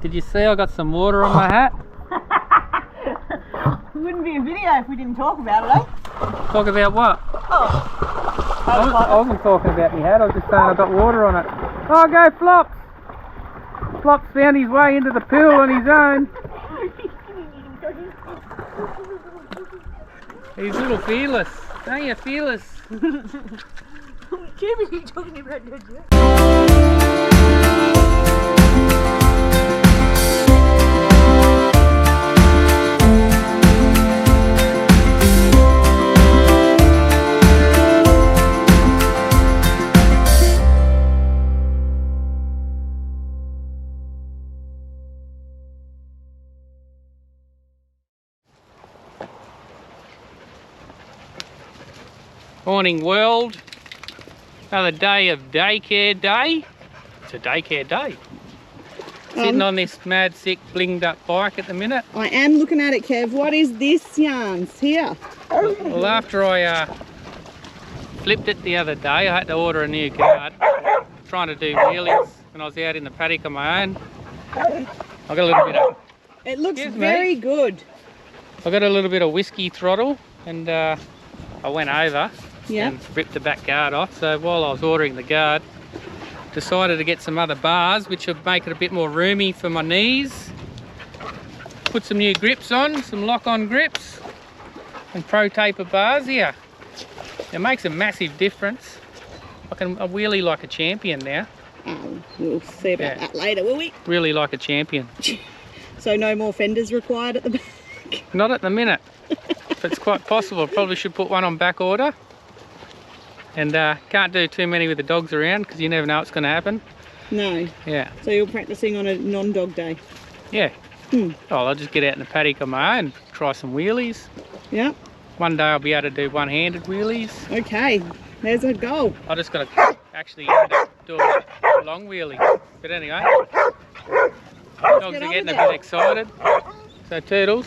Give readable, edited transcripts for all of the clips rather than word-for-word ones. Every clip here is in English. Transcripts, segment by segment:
Did you see I got some water on my hat? It wouldn't be a video if we didn't talk about it, eh? Talk about what? Oh. I wasn't talking about my hat, I was just saying I got water on it. Oh, go Flops! Flops found his way into the pool on his own. He's a little fearless. Aren't you fearless? Jimmy, you talking about your job? Morning world, another day of daycare day. It's a daycare day. Sitting on this mad sick blinged up bike at the minute. I am looking at it, Kev. What is this yarns here? Well, after I flipped it the other day, I had to order a new guard. Trying to do wheelies when I was out in the paddock on my own. I got a little bit of... It looks very good. I got a little bit of whiskey throttle and I went over. Yeah. And ripped the back guard off. So while I was ordering the guard, decided to get some other bars which would make it a bit more roomy for my knees. Put some new grips on, some lock-on grips and Pro Taper bars here. It makes a massive difference. I can wheelie like a champion now. We'll see about that later, will we? Really like a champion. So no more fenders required at the back? Not at the minute. But it's quite possible. Probably should put one on back order. And can't do too many with the dogs around because you never know what's going to happen. No. Yeah. So you're practicing on a non-dog day? Yeah. Oh, I'll just get out in the paddock on my own, try some wheelies. Yeah. One day I'll be able to do one-handed wheelies. Okay, there's a goal. I just got to actually end up doing a long wheelie. But anyway, dogs are getting a bit excited. So Toodles.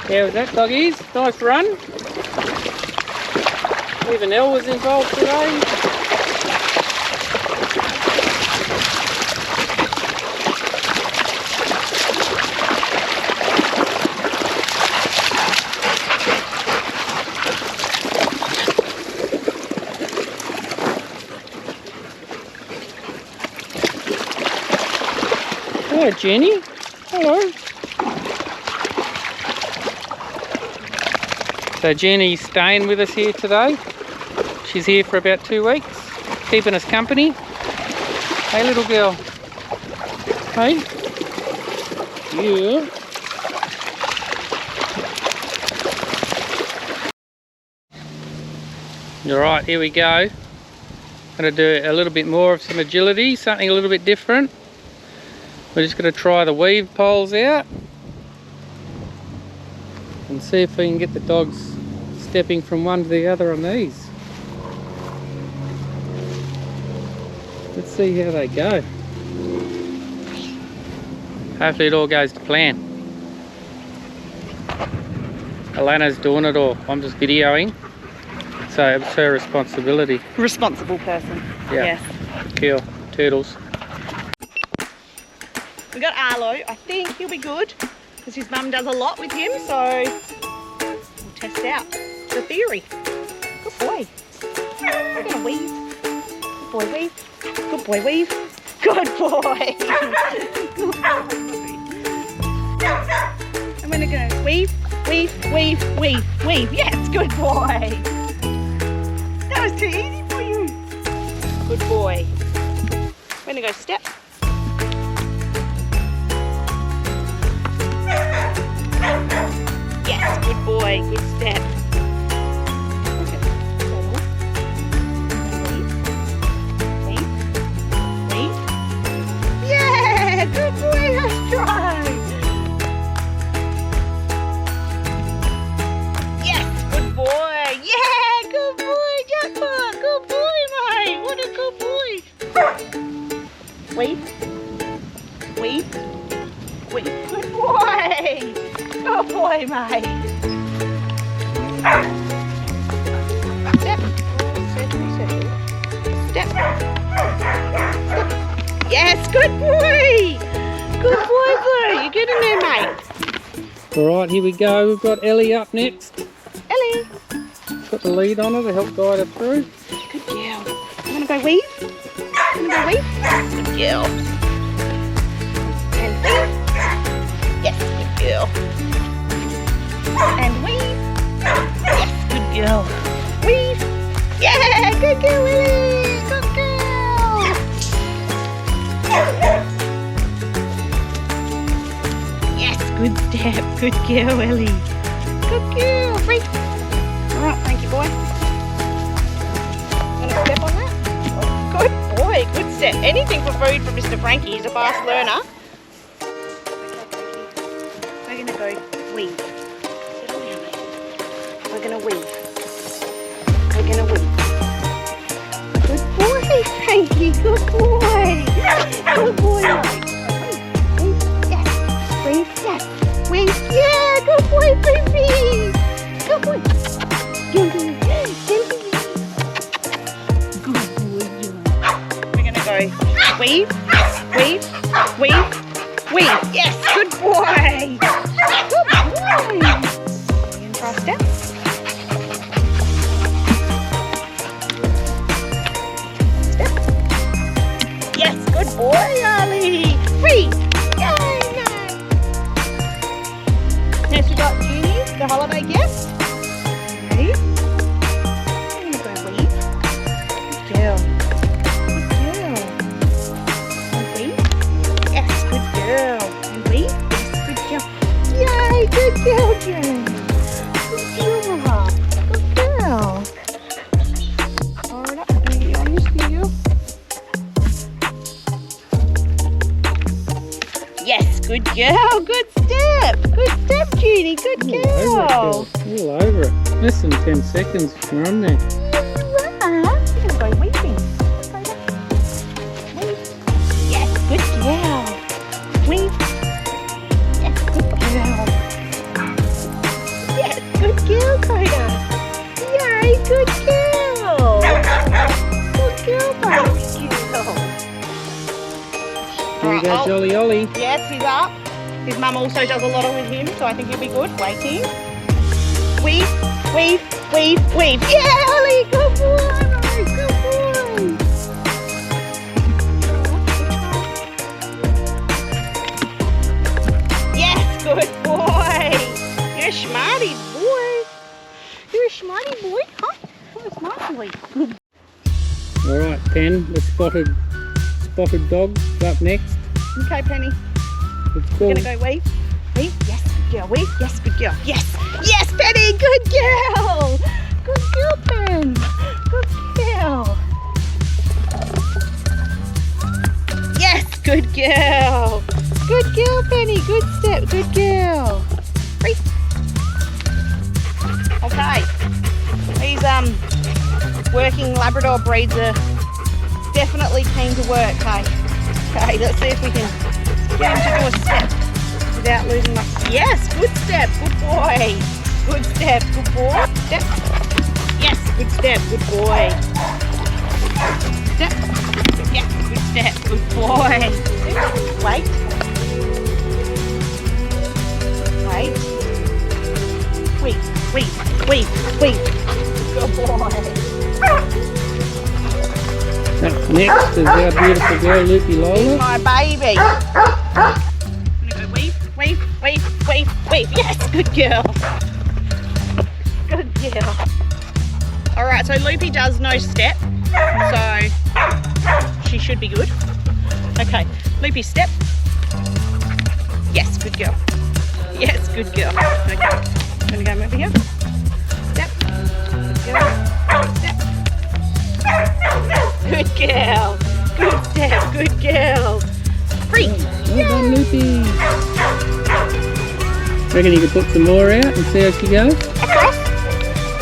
How was that, doggies? Nice run. Even Elle was involved today. Hello, Jenny. Hello. So Jenny's staying with us here today. She's here for about 2 weeks, keeping us company. Hey, little girl. Hey. Yeah. Alright, here we go. Going to do a little bit more of some agility, something a little bit different. We're just going to try the weave poles out and see if we can get the dogs stepping from one to the other on these. Let's see how they go. Hopefully it all goes to plan. Alana's doing it all. I'm just videoing. So it's her responsibility. Responsible person. Yeah. Yes. Cool. Turtles. We got Arlo. I think he'll be good because his mum does a lot with him, so we'll test out the theory. Good boy. We're gonna weave. Good boy, weave. Good boy, weave. Good boy. Good boy. I'm gonna go weave, weave, weave, weave, weave. Yes, good boy. That was too easy for you. Good boy. We're gonna go step. Yes, good boy, good step. Wait. Yeah, good boy, let's try. Yes, good boy. Yeah, good boy, jackpot. Good boy, mate. What a good boy. Wait. Good boy. Good boy, mate. Step. Step. Yes, good boy. Good boy, boy. You get in there, mate. Alright, here we go. We've got Ellie up next. Ellie. Got the lead on her to help guide her through. Good girl. I'm gonna go weave. Good girl. And weave. Yes, good girl. And weave. Yes, good girl. Weave. Yeah, good girl, Willie. Good girl. Yes, good step. Good girl, Ellie. Good girl. Weave. All right, thank you, boy. Gonna step on that. Good boy. Good step. Anything for food for Mr. Frankie. He's a fast learner. We're gonna go weave. We're gonna weave. We're gonna weave. Good boy, Frankie. Good boy. Good boy, mate. Weave. Yes. Weave. Yes. Weave. Yeah. Good boy, baby. Good boy. Good boy. We're gonna go weave. Weave. Weave. Weave. Yes. Good boy. Good boy. And try step. Step. Yes, good boy, Ollie. Weave. Yay, yay. Next we got Junie, the holiday guest. Ready? I'm gonna go weave. Good girl. Good girl. And weave. Yes, good girl. And weave. Yes, good girl. Yay, good girl, June. Good girl, Mama. Good girl. Alright, I'm gonna get on this video. Yes, good girl. Good step. Good step, Junie. Good girl. All over it. Less than 10 seconds you're on there. You are. You're gonna go weaving. Weave. Yes, good girl. Weave. Yes, good girl. Yes, good girl, Coda. Yay, good girl. Good girl, baby. Here we go, Jolly Ollie. Yes, he's up. His mum also does a lot with him, so I think he'll be good. Waiting. Weave, weave, weave, weave. Yeah, Ollie, good boy. Good boy. smarty boy. You're a smarty boy, huh? You're a smart boy. Alright, Pen, the spotted dog up next. Okay, Penny. Let's We're go. gonna go weave. Weave, yes, good girl. Weave, yes, good girl. Yes, yes, Penny, good girl. Good girl, Pen. Good girl. Yes, good girl. Good girl, Penny. Good step. Good girl. Weave. Okay. These working Labrador breeds are definitely keen to work. Hey. Okay, let's see if we can get him to do a step without losing my... Yes, good step, good boy. Good step, good boy. Step. Yes, good step, good boy. Step. Yes, good step, good boy. Wait. Wait. Wait. Good boy. Up next is our beautiful girl, Loopy He's Lola. my baby. I'm gonna go weave. Yes, good girl. Good girl. All right, so Loopy does no step, so she should be good. Okay, Loopy step. Yes, good girl. Yes, good girl. Okay, I'm gonna go over here. Step. Good girl. Step. Good girl. Good step. Good girl. Free. Well done, Loopy. Reckon you could put some more out and see how she goes? Across?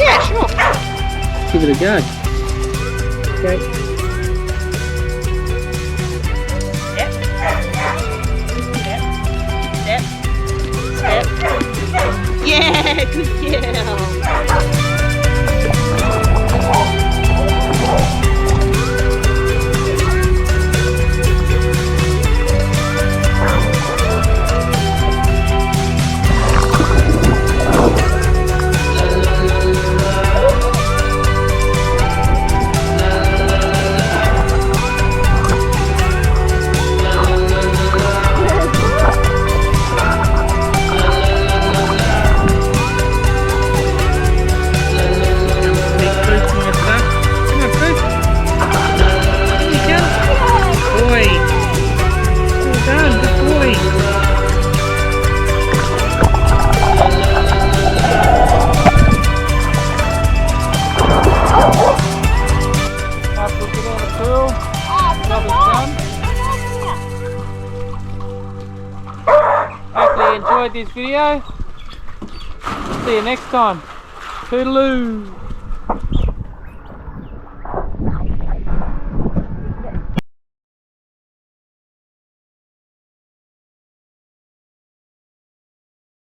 Yeah, sure. Give it a go. Okay. Step. Step. Yeah, good girl. Hopefully you enjoyed this video. See you next time. Toodaloo.